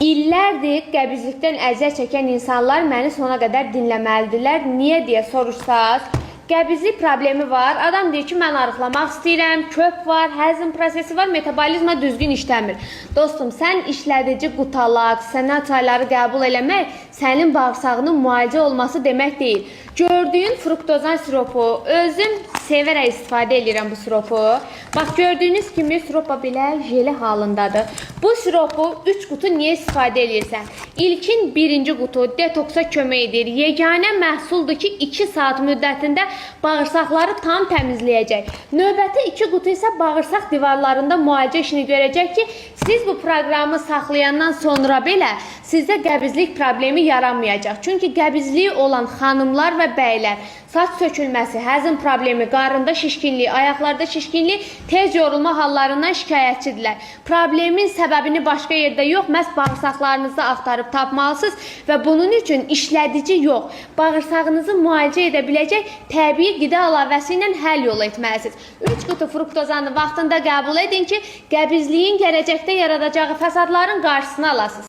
İllərdir qəbizlikdən əziyyət çəkən insanlar məni sona qədər dinləməlidirlər. Niyə deyə soruşsaz, qəbizlik problemi var. Adam deyir ki, mən arıqlamaq istəyirəm, köp var, həzm prosesi var, metabolizma düzgün işləmir. Dostum, sən işlədici qutalaq, sənə çayları qəbul eləmək sənin bağırsağının müalicə olması demək deyil. Gördüyün fruktozan siropu, özüm sevərək istifadə edirəm bu siropu. Bax, gördüyünüz kimi siropa belə jeli halındadır. Bu siropu 3 qutu niyə istifadə edirsən? İlkin birinci qutu detoksa kömək edir. Yeganə məhsuldur ki, 2 saat müddətində bağırsaqları tam təmizləyəcək. Növbəti 2 qutu isə bağırsaq divarlarında müalicə işini görəcək ki, siz bu proqramı saxlayandan sonra belə sizdə qəbizlik problemi yaranmayacaq. Çünki qəbizliyi olan xanımlar və bəylər saç sökülməsi, həzm problemi, qarında şişkinlik, ayaqlarda şişkinlik, tez yorulma hallarından şikayətçidirlər. Problemin səbəbini başqa yerdə yox, məhz bağırsaqlarınızda axtarıb tapmalısınız və bunun üçün işlədici yox, bağırsağınızı müalicə edə biləcək təbii qida əlavəsi ilə həll yolu etməlisiniz. 3 qutu fruktozanı vaxtında qəbul edin ki, qəbizliyin gələcəkdə yaradacağı fəsadların qarşısını alasınız.